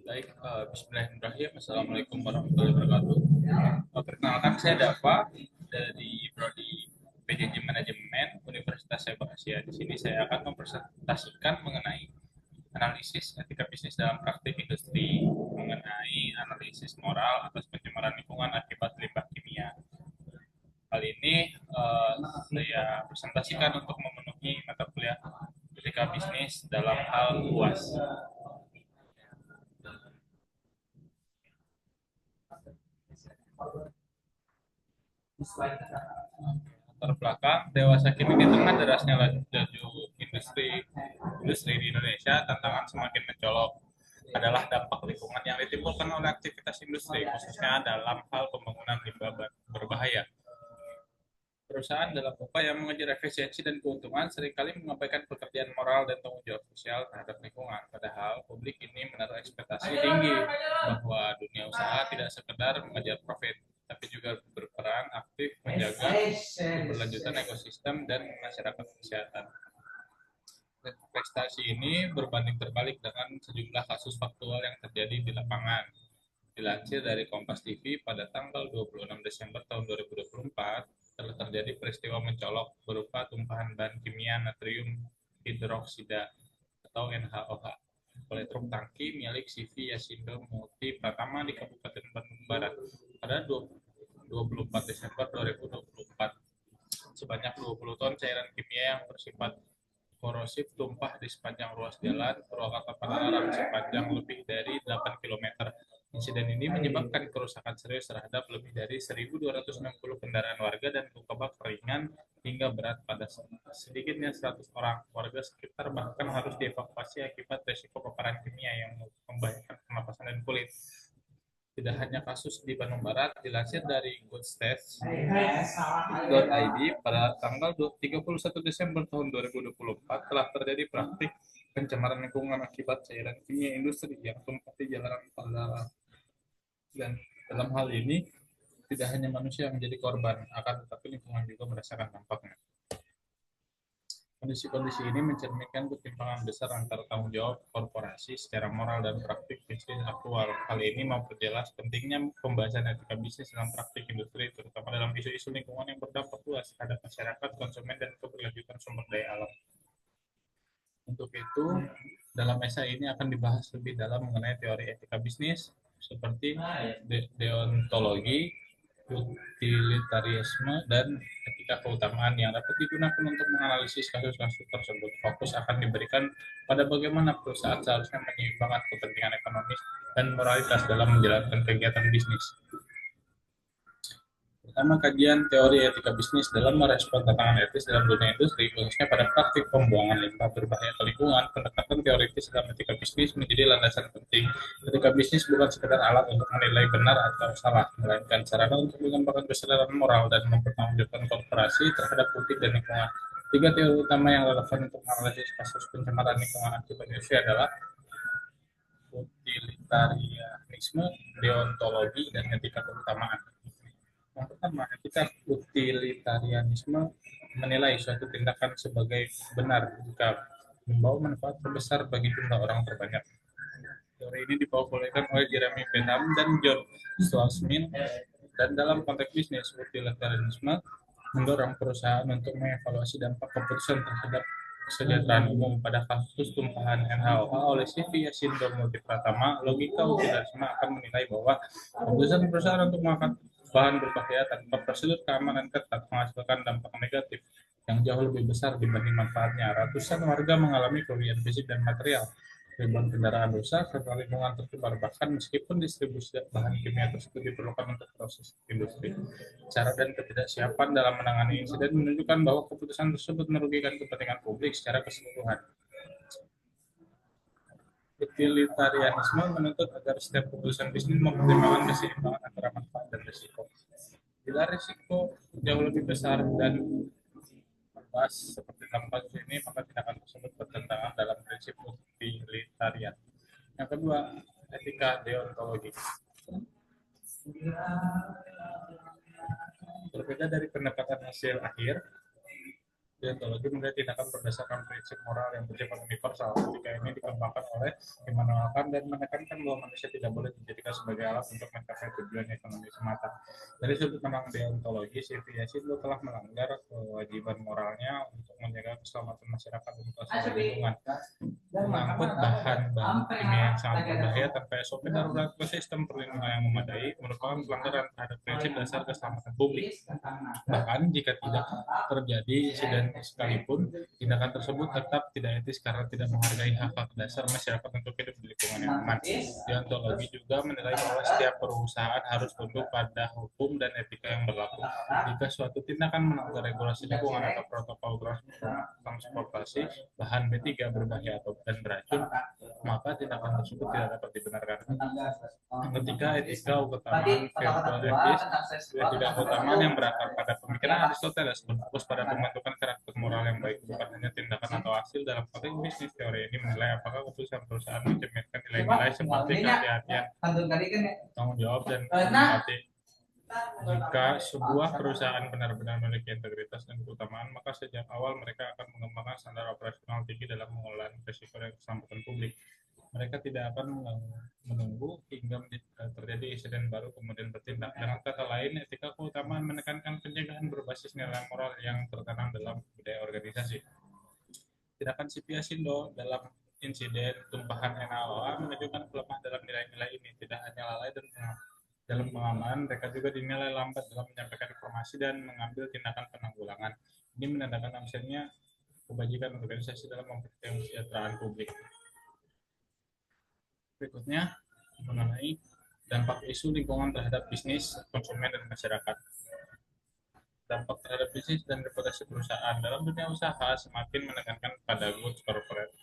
Baik, Bismillahirrahmanirrahim. Assalamualaikum warahmatullahi wabarakatuh. Perkenalkan, saya Dava dari Prodi PJJ Manajemen Universitas Cyber Asia. Di sini saya akan mempresentasikan mengenai analisis etika bisnis dalam praktik industri, mengenai analisis moral atas pencemaran lingkungan akibat limbah kimia. Hal ini saya presentasikan untuk memenuhi mata kuliah etika bisnis dalam hal luas. Terbelakang dewasa kini di tengah derasnya laju industri industri di Indonesia, tantangan semakin mencolok adalah dampak lingkungan yang ditimbulkan oleh aktivitas industri, khususnya dalam hal pembangunan limbah berbahaya. Perusahaan dalam upaya mengejar efisiensi dan keuntungan seringkali mengabaikan pekerjaan moral dan tanggung jawab sosial terhadap lingkungan. Padahal publik ini menaruh ekspektasi tinggi bahwa dunia usaha tidak sekedar mengejar profit, tapi juga berperan aktif menjaga keberlanjutan ekosistem dan masyarakat kesehatan. Prestasi ini berbanding terbalik dengan sejumlah kasus faktual yang terjadi di lapangan. Dilansir dari Kompas TV pada tanggal 26 Desember tahun 2024, telah terjadi peristiwa mencolok berupa tumpahan bahan kimia natrium hidroksida atau NaOH oleh truk tangki milik CV Yasindo Multi Pratama di Kabupaten Bandung Barat pada 24 Desember 2024. Sebanyak 20 ton cairan kimia yang bersifat korosif tumpah di sepanjang ruas jalan Purwakarta Padalarang sepanjang lebih dari 8 km. Insiden ini menyebabkan kerusakan serius terhadap lebih dari 1.260 kendaraan warga dan luka bakar ringan hingga berat pada sedikitnya 100 orang. Warga sekitar bahkan harus dievakuasi akibat resiko paparan kimia yang membahayakan pernapasan dan kulit. Tidak hanya kasus di Bandung Barat, dilansir dari goodstats.id pada tanggal 31 Desember tahun 2024 telah terjadi praktik pencemaran lingkungan akibat cairan kimia industri yang tumpah di jalanan Padalarang. Dan dalam hal ini, tidak hanya manusia yang menjadi korban, akan tetapi lingkungan juga merasakan dampaknya. Kondisi-kondisi ini mencerminkan ketimpangan besar antara tanggung jawab korporasi secara moral dan praktik bisnis aktual. Hal ini memperjelas pentingnya pembahasan etika bisnis dalam praktik industri, terutama dalam isu-isu lingkungan yang berdampak luas terhadap masyarakat, konsumen, dan keberlanjutan sumber daya alam. Untuk itu, dalam esai ini akan dibahas lebih dalam mengenai teori etika bisnis, seperti deontologi, utilitarisme, dan etika keutamaan yang dapat digunakan untuk menganalisis kasus-kasus tersebut. Fokus akan diberikan pada bagaimana perusahaan seharusnya menyeimbangkan kepentingan ekonomis dan moralitas dalam menjalankan kegiatan bisnis. Pertama, kajian teori etika bisnis dalam merespon tantangan etis dalam dunia industri, khususnya pada praktik pembuangan limbah berbahaya ke lingkungan. Pendekatan teoritis dalam etika bisnis menjadi landasan penting. Etika bisnis bukan sekedar alat untuk menilai benar atau salah, melainkan sarana untuk mengembangkan kesadaran moral dan mempertanggungjawabkan korporasi terhadap publik dan lingkungan. Tiga teori utama yang relevan untuk menganalisis kasus pencemaran lingkungan akibat industri adalah utilitarianisme, deontologi, dan etika keutamaan. Yang pertama, etika utilitarianisme menilai suatu tindakan sebagai benar jika membawa manfaat terbesar bagi jumlah orang terbanyak. Teori ini dipopulerkan oleh Jeremy Bentham dan John Stuart Mill, dan dalam konteks bisnis, utilitarianisme mendorong perusahaan untuk mengevaluasi dampak keputusan terhadap kesejahteraan umum. Pada kasus tumpahan NaOH oleh CV Yasindo Multi Pratama, logika utilitarisme akan menilai bahwa keputusan perusahaan untuk mengangkat bahan berbahaya tanpa prosedur keamanan ketat menghasilkan dampak negatif yang jauh lebih besar dibanding manfaatnya. Ratusan warga mengalami kerugian fisik dan material, ribuan kendaraan rusak, serta lingkungan tercemar. Bahkan meskipun distribusi bahan kimia tersebut diperlukan untuk proses industri. Cara dan ketidaksiapan dalam menangani insiden menunjukkan bahwa keputusan tersebut merugikan kepentingan publik secara keseluruhan. Utilitarianisme menuntut agar setiap keputusan bisnis mempertimbangkan keseimbangan antara manfaat dan risiko. Bila risiko jauh lebih besar dan luas seperti dalam kasus ini, maka tindakan tersebut bertentangan dalam prinsip utilitarian. Yang kedua, etika deontologi. Berbeda dari pendekatan hasil akhir, Deontologi menilai tindakan berdasarkan prinsip moral yang bersifat universal. Ketika ini dikembangkan oleh Immanuel Kant dan menekankan bahwa manusia tidak boleh dijadikan sebagai alat untuk mencapai tujuan ekonomi semata. Dari sudut pandang deontologi, CV Yasindo telah melanggar kewajiban moralnya untuk menjaga keselamatan masyarakat dan kelestarian lingkungan, mengangkut bahan-bahan kimia yang sangat berbahaya tanpa SOP darurat ke sistem perlindungan yang memadai merupakan pelanggaran terhadap prinsip dasar keselamatan publik. Bahkan jika tidak terjadi insiden sekalipun, tindakan tersebut tetap tidak etis karena tidak menghargai hak-hak dasar masyarakat untuk hidup di lingkungan yang aman. Deontologi juga menilai bahwa setiap perusahaan harus tunduk pada hukum dan etika yang berlaku. Jika suatu tindakan melanggar regulasi lingkungan atau protokol transportasi, bahan B3 berbahaya atau dan beracun, maka tindakan tersebut tidak dapat dibenarkan. Ketika etika keutamaan virtual etis tidak keutamaan yang berakar pada pemikiran Aristoteles berfokus pada pembentukan karakter moral yang baik, bukan hanya tindakan atau hasil. Dalam konteks bisnis, teori ini menilai apakah keputusan perusahaan mencerminkan nilai-nilai seperti kehati-hatian, tanggung jawab, dan empati. Jika sebuah perusahaan benar-benar memiliki integritas dan keutamaan, maka sejak awal mereka akan mengembangkan standar operasional tinggi dalam mengelola risiko dan keselamatan publik. Mereka tidak akan menunggu hingga terjadi insiden baru kemudian bertindak. Dengan kata lain, etika keutamaan menekankan penjagaan berbasis nilai moral yang tertanam dalam budaya organisasi. Tindakan Sipia Sindo dalam insiden tumpahan NaOA menunjukkan kelemahan dalam nilai-nilai ini. Tidak hanya lalai dalam pengamanan, mereka juga dinilai lambat dalam menyampaikan informasi dan mengambil tindakan penanggulangan. Ini menandakan absennya kebajikan organisasi dalam memperhatikan kesejahteraan publik. Berikutnya mengenai dampak isu lingkungan terhadap bisnis, konsumen, dan masyarakat. Dampak terhadap bisnis dan reputasi perusahaan dalam dunia usaha semakin menekankan pada good corporate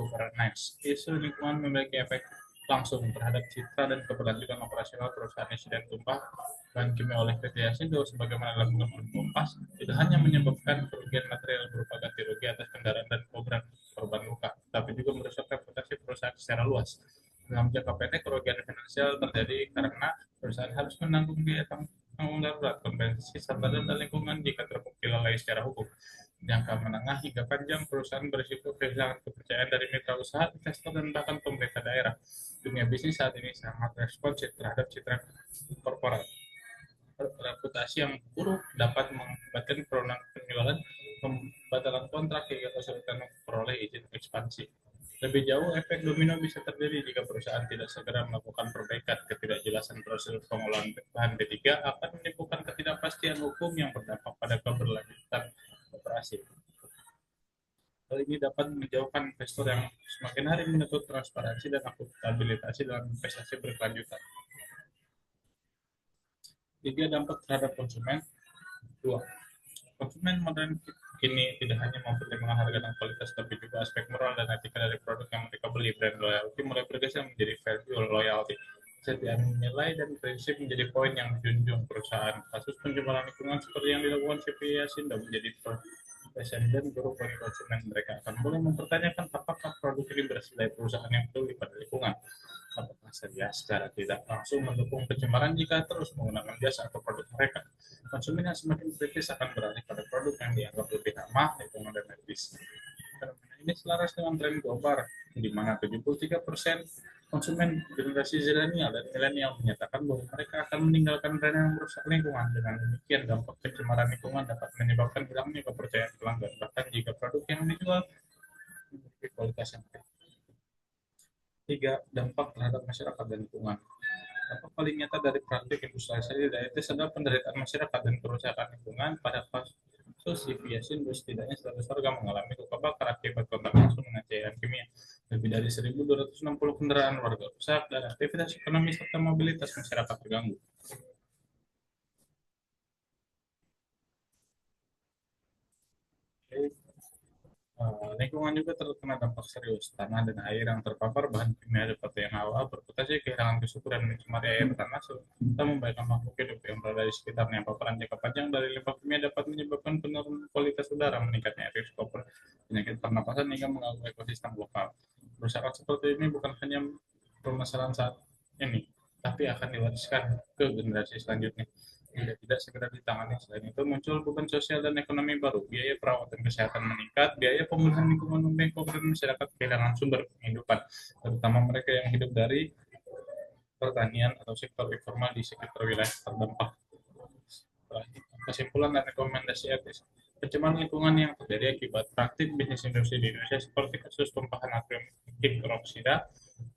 governance. Isu lingkungan memiliki efek langsung terhadap citra dan keberlanjutan operasional perusahaan. Insiden tumpah bahan kimia oleh PT Yasindo sebagaimana dalam menurut Kompas tidak hanya menyebabkan kerugian material berupa ganti rugi atas kendaraan dan korban luka, tapi juga merusak reputasi perusahaan secara luas. Dalam jangka pendek, kerugian finansial terjadi karena perusahaan harus menanggung biaya tanggung darurat, kompensasi, serta denda lingkungan jika terbukti lalai secara hukum. Jangka menengah hingga panjang, perusahaan berisiko kehilangan kepercayaan dari mitra usaha, investor, dan bahkan pemerintah daerah. Dunia bisnis saat ini sangat responsif terhadap citra korporat. Reputasi yang buruk dapat mengakibatkan penurunan penjualan, pembatalan kontrak, hingga kesulitan memperoleh izin ekspansi. Lebih jauh, efek domino bisa terjadi jika perusahaan tidak segera melakukan perbaikan. Ketidakjelasan prosedur pengolahan bahan B3 akan menimbulkan ketidakpastian hukum yang berdampak pada keberlanjutan operasi. Hal ini dapat menjauhkan investor yang semakin hari menuntut transparansi dan akuntabilitas dalam investasi berkelanjutan. 3. Dampak terhadap konsumen. 2. Konsumen modern kini tidak hanya mempertimbangkan harga dan kualitas, tapi juga aspek moral dan etika dari produk yang mereka beli. Brand loyalty mulai bergeser menjadi value loyalty. Kesetiaan nilai dan prinsip menjadi poin yang dijunjung perusahaan. Kasus penjualan lingkungan seperti yang dilakukan CP Yasindo menjadi presiden buruk bagi konsumen. Mereka akan mulai mempertanyakan apakah produk ini berasal dari perusahaan yang peduli pada lingkungan. Apakah saja secara tidak langsung mendukung pencemaran jika terus menggunakan jasa atau produk mereka. Konsumen yang semakin kritis akan beralih pada produk yang dianggap lebih ramah lingkungan dan etis. Fenomena ini selaras dengan tren global, di mana 73% konsumen generasi zilenial dan milenial menyatakan bahwa mereka akan meninggalkan brand yang merusak lingkungan. Dengan demikian, dampak pencemaran lingkungan dapat menyebabkan hilangnya kepercayaan pelanggan, bahkan jika produk yang dijual memiliki kualitas yang baik. 3. Dampak terhadap masyarakat dan lingkungan. Dampak paling nyata dari praktik industrialisasi tidak etis adalah penderitaan masyarakat dan kerusakan lingkungan. Pada kasus CV Yasindo, setidaknya 100 warga mengalami luka bakar akibat kontak langsung dengan cairan kimia. Lebih dari 1.260 kendaraan warga rusak dan aktivitas ekonomi serta mobilitas masyarakat terganggu. Lingkungan juga terkena dampak serius. Tanah dan air yang terpapar bahan kimia seperti NaOA berpotensi kehilangan kesuburan mencemari air tanah serta membahayakan makhluk hidup yang berada di sekitarnya. Paparan jangka panjang dari limbah kimia dapat menyebabkan penurunan kualitas udara, meningkatnya risiko penyakit pernapasan hingga mengganggu ekosistem lokal. Kerusakan seperti ini bukan hanya permasalahan saat ini, tapi akan diwariskan ke generasi selanjutnya. tidak segera ditangani. Selain itu muncul beban sosial dan ekonomi baru, biaya perawatan kesehatan meningkat, biaya pemulihan lingkungan membengkok, dan masyarakat kehilangan sumber penghidupan, terutama mereka yang hidup dari pertanian atau sektor informal di sekitar wilayah terdampak. Kesimpulan dan rekomendasi etis. Pencemaran lingkungan yang terjadi akibat praktik bisnis industri di Indonesia seperti kasus tumpahan natrium hidroksida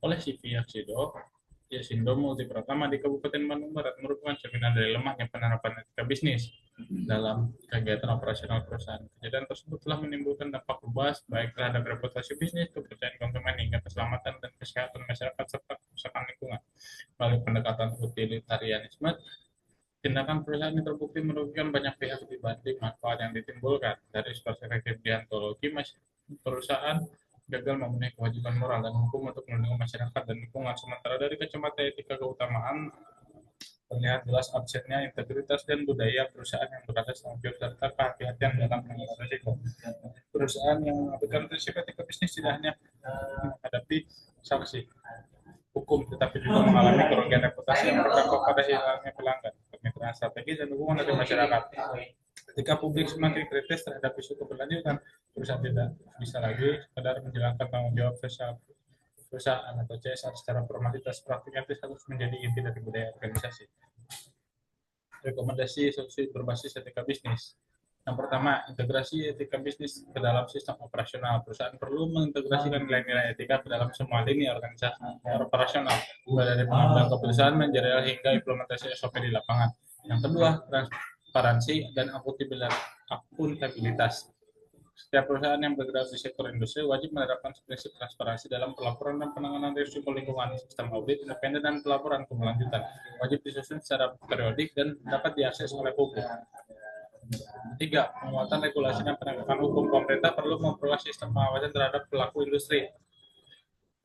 oleh CV Yaksido, Yasindo Multi Pratama di Kabupaten Bandung Barat merupakan cerminan dari lemahnya penerapan etika bisnis dalam kegiatan operasional perusahaan. Kejadian tersebut telah menimbulkan dampak luas baik terhadap reputasi bisnis, kepercayaan konsumen, hingga keselamatan dan kesehatan masyarakat serta kerusakan lingkungan. Melalui pendekatan utilitarianisme, tindakan perusahaan ini terbukti merugikan banyak pihak dibanding manfaat yang ditimbulkan. Dari perspektif deontologi, perusahaan gagal memenuhi kewajiban moral dan hukum untuk melindungi masyarakat dan lingkungan. Sementara dari kacamata etika keutamaan, terlihat jelas absennya integritas dan budaya perusahaan yang berada tanggung jawab serta kehati-hatian dalam pengelolaan risiko. Perusahaan yang mengabaikan prinsip etika bisnis tidak hanya menghadapi sanksi hukum, tetapi juga mengalami kerugian reputasi yang berdampak pada hilangnya pelanggan, kemitraan strategis, dan dukungan dari masyarakat. Ketika publik semakin kritis terhadap isu keberlanjutan, perusahaan tidak bisa lagi sekedar menjalankan tanggung jawab sosial perusahaan atau CSR secara formalitas. Praktik etis harus menjadi inti dari budaya organisasi. Rekomendasi solusi berbasis etika bisnis. Yang pertama, integrasi etika bisnis ke dalam sistem operasional. Perusahaan perlu mengintegrasikan nilai-nilai etika ke dalam semua lini organisasi operasional, mulai dari pengambilan keputusan, manajerial, hingga implementasi SOP di lapangan. Yang kedua, transparansi dan akuntabilitas. Setiap perusahaan yang bergerak di sektor industri wajib menerapkan prinsip transparansi dalam pelaporan dan penanganan risiko lingkungan. Sistem audit independen dan pelaporan keberlanjutan wajib disusun secara periodik dan dapat diakses oleh publik. Tiga, penguatan regulasi dan penegakan hukum. Pemerintah perlu memperluas sistem pengawasan terhadap pelaku industri,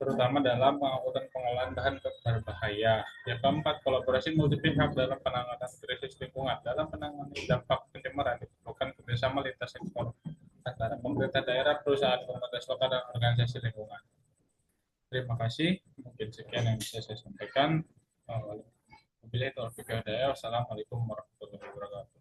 terutama dalam pengangkutan pengolahan bahan berbahaya. Yang keempat, kolaborasi multi pihak dalam penanganan krisis lingkungan. Dalam penanganan dampak pencemaran diperlukan kerjasama lintas sektor antara pemerintah daerah, perusahaan, komunitas lokal, dan organisasi lingkungan. Terima kasih. Mungkin sekian yang bisa saya sampaikan. Wabillahi taufiq wal hidayah. Wassalamualaikum warahmatullahi wabarakatuh.